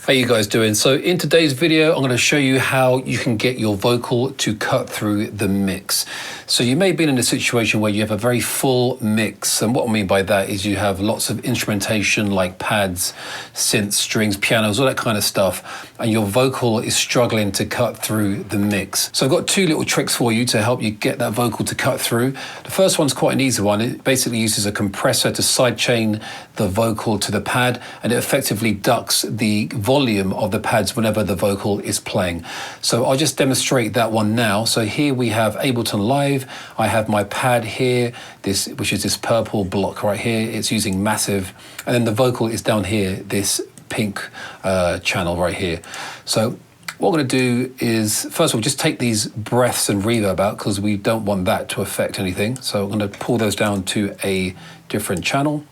How you guys doing? So in today's video, I'm going to show you how you can get your vocal to cut through the mix. So you may have been in a situation where you have a very full mix. And what I mean by that is you have lots of instrumentation like pads, synths, strings, pianos, all that kind of stuff. And your vocal is struggling to cut through the mix. So I've got two little tricks for you to help you get that vocal to cut through. The first one's quite an easy one. It basically uses a compressor to sidechain the vocal to the pad, and it effectively ducks the volume of the pads whenever the vocal is playing. So I'll just demonstrate that one now. So here we have Ableton Live. I have my pad here, which is this purple block right here. It's using massive, and then the vocal is down here, this pink channel right here. So what we're going to do is, first of all, just take these breaths and reverb out because we don't want that to affect anything. So I'm going to pull those down to a different channel.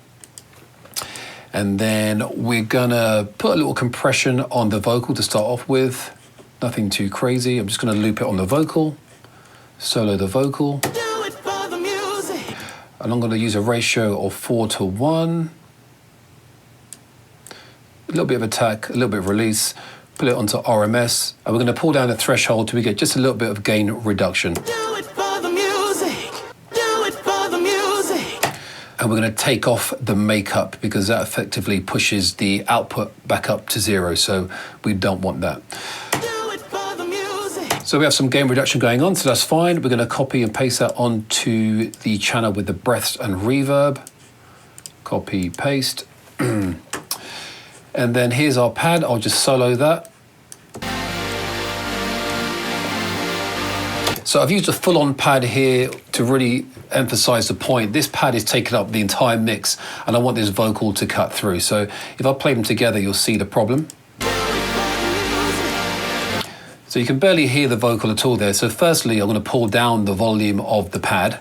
And then we're going to put a little compression on the vocal to start off with. Nothing too crazy. I'm just going to loop it on the vocal, solo the vocal. Do it for the music. And I'm going to use a ratio of 4:1. A little bit of attack, a little bit of release. Put it onto RMS, and we're going to pull down the threshold till we get just a little bit of gain reduction. Do it for the music. Do it for the music. And we're going to take off the makeup because that effectively pushes the output back up to 0, so we don't want that. Do it for the music. So we have some gain reduction going on, so that's fine. We're going to copy and paste that onto the channel with the breaths and reverb. Copy, paste. And then here's our pad. I'll just solo that. So I've used a full-on pad here to really emphasize the point. This pad is taking up the entire mix, and I want this vocal to cut through. So if I play them together, you'll see the problem. So you can barely hear the vocal at all there. So firstly, I'm going to pull down the volume of the pad.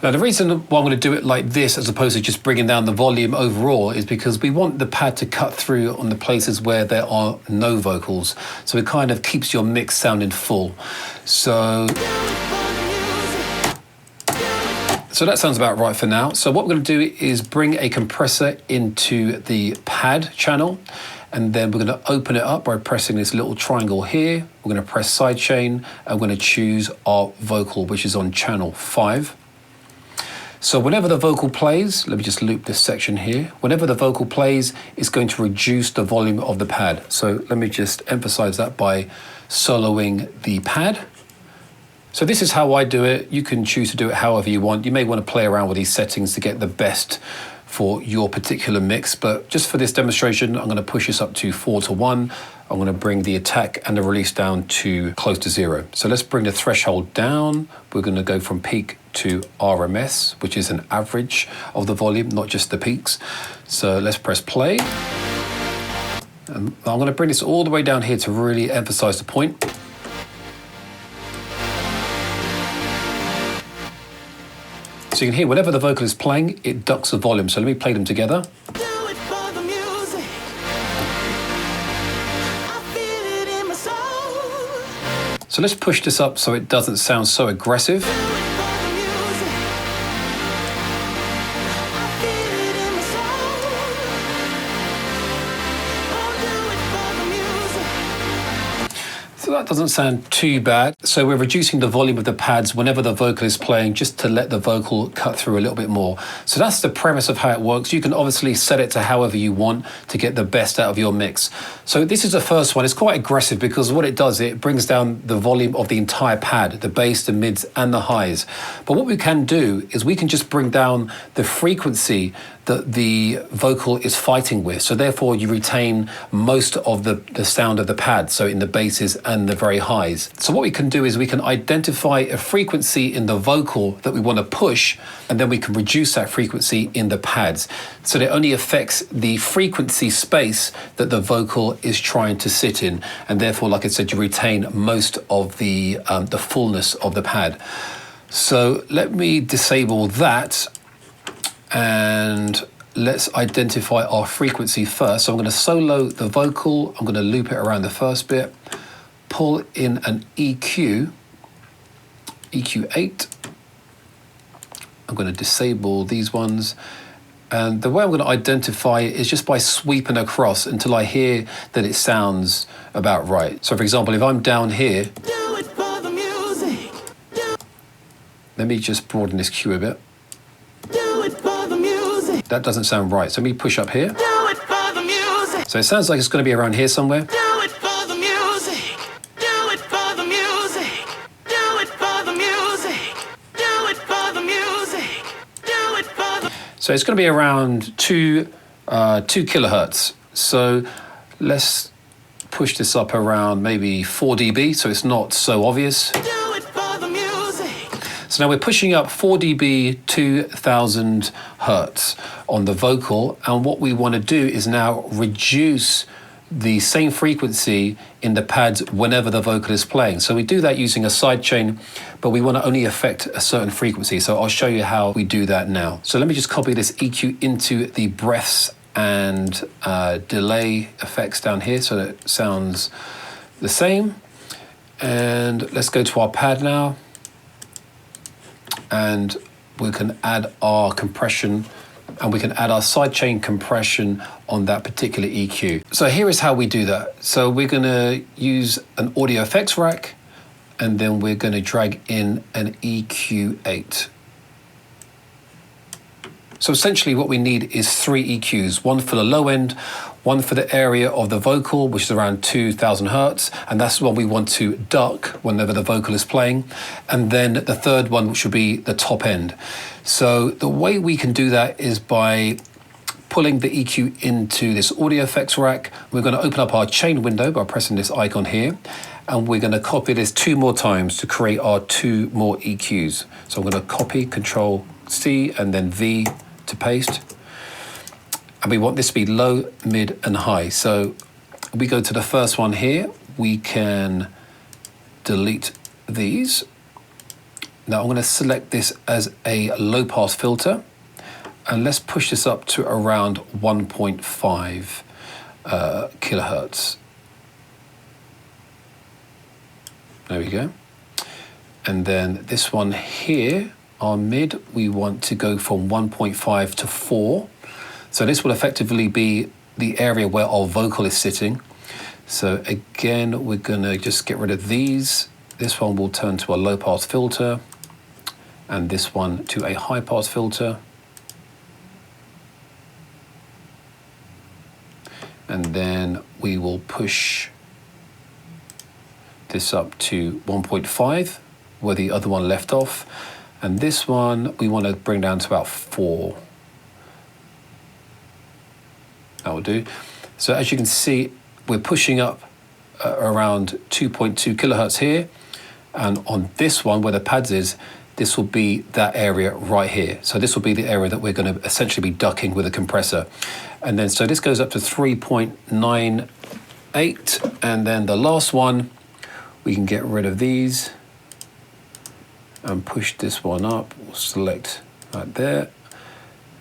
Now, the reason why I'm going to do it like this as opposed to just bringing down the volume overall is because we want the pad to cut through on the places where there are no vocals. So it kind of keeps your mix sounding full. So that sounds about right for now. So what we're going to do is bring a compressor into the pad channel, and then we're going to open it up by pressing this little triangle here. We're going to press Sidechain, and we're going to choose our vocal, which is on channel 5. So whenever the vocal plays, let me just loop this section here. Whenever the vocal plays, it's going to reduce the volume of the pad. So let me just emphasize that by soloing the pad. So this is how I do it. You can choose to do it however you want. You may want to play around with these settings to get the best for your particular mix, but just for this demonstration, I'm going to push this up to 4:1. I'm going to bring the attack and the release down to close to 0. So let's bring the threshold down. We're going to go from peak to RMS, which is an average of the volume, not just the peaks. So let's press play. And I'm going to bring this all the way down here to really emphasize the point. So you can hear whenever the vocal is playing, it ducks the volume. So let me play them together. Do it for the music. I feel it in my soul. So let's push this up so it doesn't sound so aggressive. Do it for the music. I feel it in my soul. Oh, do it for the music. So that doesn't sound too bad. So we're reducing the volume of the pads whenever the vocal is playing, just to let the vocal cut through a little bit more. So that's the premise of how it works. You can obviously set it to however you want to get the best out of your mix. So this is the first one. It's quite aggressive because what it does, it brings down the volume of the entire pad, the bass, the mids, and the highs. But what we can do is we can just bring down the frequency that the vocal is fighting with. So therefore you retain most of the sound of the pad, so in the basses and the very highs. So what we can do is we can identify a frequency in the vocal that we want to push, and then we can reduce that frequency in the pads. So that it only affects the frequency space that the vocal is trying to sit in. And therefore, like I said, you retain most of the fullness of the pad. So let me disable that. And let's identify our frequency first. So I'm going to solo the vocal. I'm going to loop it around the first bit, pull in an EQ, EQ8, I'm going to disable these ones. And the way I'm going to identify it is just by sweeping across until I hear that it sounds about right. So for example, if I'm down here, Do it for the music. let me just broaden this cue a bit. Do it for the music. That doesn't sound right. So let me push up here. Do it for the music. So it sounds like it's going to be around here somewhere. Do it for the music. Do it for the music. Do it for the music. Do it for the music. Do it for the. So it's going to be around 2 kilohertz. So let's push this up around maybe 4 dB, so it's not so obvious. Do it for the music. So now we're pushing up 4 dB, 2000 hertz on the vocal, and what we want to do is now reduce the same frequency in the pads whenever the vocal is playing. So we do that using a sidechain, but we want to only affect a certain frequency. So I'll show you how we do that now. So let me just copy this EQ into the breaths and delay effects down here so that it sounds the same. And let's go to our pad now. And we can add our compression, and we can add our sidechain compression on that particular EQ. So here is how we do that. So we're going to use an audio effects rack, and then we're going to drag in an EQ8. So essentially what we need is 3 EQs, one for the low end, one for the area of the vocal, which is around 2000 hertz, and that's what we want to duck whenever the vocal is playing. And then the third one, which would be the top end. So the way we can do that is by pulling the EQ into this audio effects rack. We're going to open up our chain window by pressing this icon here, and we're going to copy this 2 more times to create our 2 more EQs. So I'm going to copy, Control C, and then V to paste. And we want this to be low, mid, and high. So we go to the first one here. We can delete these. Now I'm going to select this as a low pass filter, and let's push this up to around 1.5 kilohertz. There we go. And then this one here, our mid, we want to go from 1.5 to 4. So this will effectively be the area where our vocal is sitting. So again, we're gonna just get rid of these. This one will turn to a low pass filter, and this one to a high pass filter. And then we will push this up to 1.5, where the other one left off. And this one, we want to bring down to about 4. That will do. So as you can see, we're pushing up around 2.2 kilohertz here. And on this one, where the pads is, this will be that area right here. So this will be the area that we're going to essentially be ducking with a compressor. And then, so this goes up to 3.98. And then the last one, we can get rid of these and push this one up. We'll select right there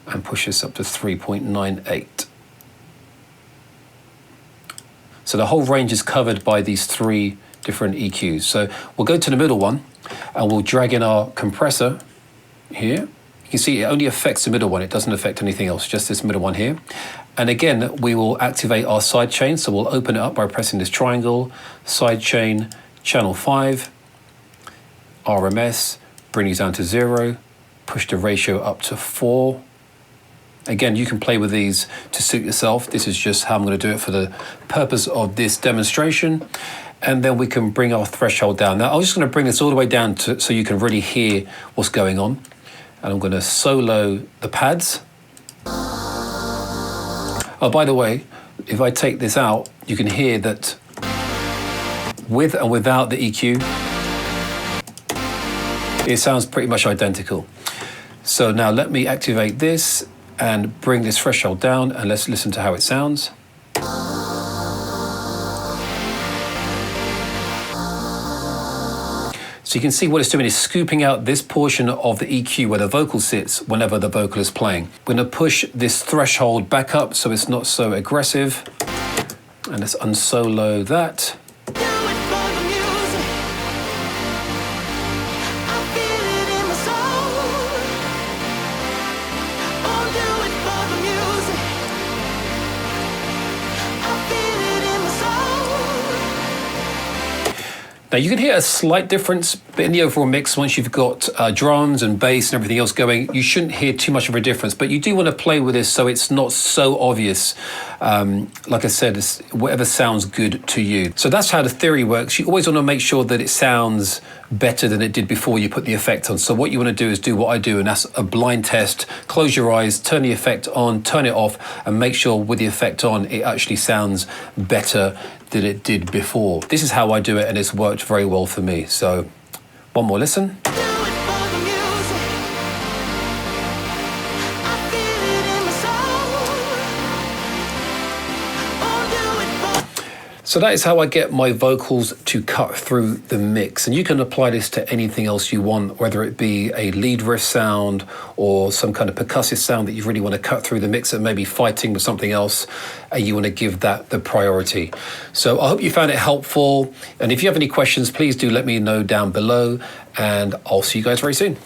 and push this up to 3.98. So the whole range is covered by these 3 different EQs. So we'll go to the middle one and we'll drag in our compressor here. You can see it only affects the middle one. It doesn't affect anything else, just this middle one here. And again, we will activate our sidechain. So we'll open it up by pressing this triangle, sidechain, channel 5, RMS, bring these down to 0, push the ratio up to 4. Again, you can play with these to suit yourself. This is just how I'm going to do it for the purpose of this demonstration. And then we can bring our threshold down. Now, I'm just going to bring this all the way down so you can really hear what's going on. And I'm going to solo the pads. Oh, by the way, if I take this out, you can hear that with and without the EQ, it sounds pretty much identical. So now let me activate this and bring this threshold down, and let's listen to how it sounds. So you can see what it's doing is scooping out this portion of the EQ where the vocal sits whenever the vocal is playing. We're going to push this threshold back up so it's not so aggressive. And let's unsolo that. Now you can hear a slight difference, but in the overall mix, once you've got drums and bass and everything else going, you shouldn't hear too much of a difference. But you do want to play with this so it's not so obvious. Like I said, it's whatever sounds good to you. So that's how the theory works. You always want to make sure that it sounds better than it did before you put the effect on. So what you want to do is do what I do, and that's a blind test. Close your eyes, turn the effect on, turn it off, and make sure with the effect on, it actually sounds better than it did before. This is how I do it, and it's worked very well for me. So one more listen. So that is how I get my vocals to cut through the mix. And you can apply this to anything else you want, whether it be a lead riff sound or some kind of percussive sound that you really want to cut through the mix and maybe fighting with something else, and you want to give that the priority. So I hope you found it helpful. And if you have any questions, please do let me know down below, and I'll see you guys very soon.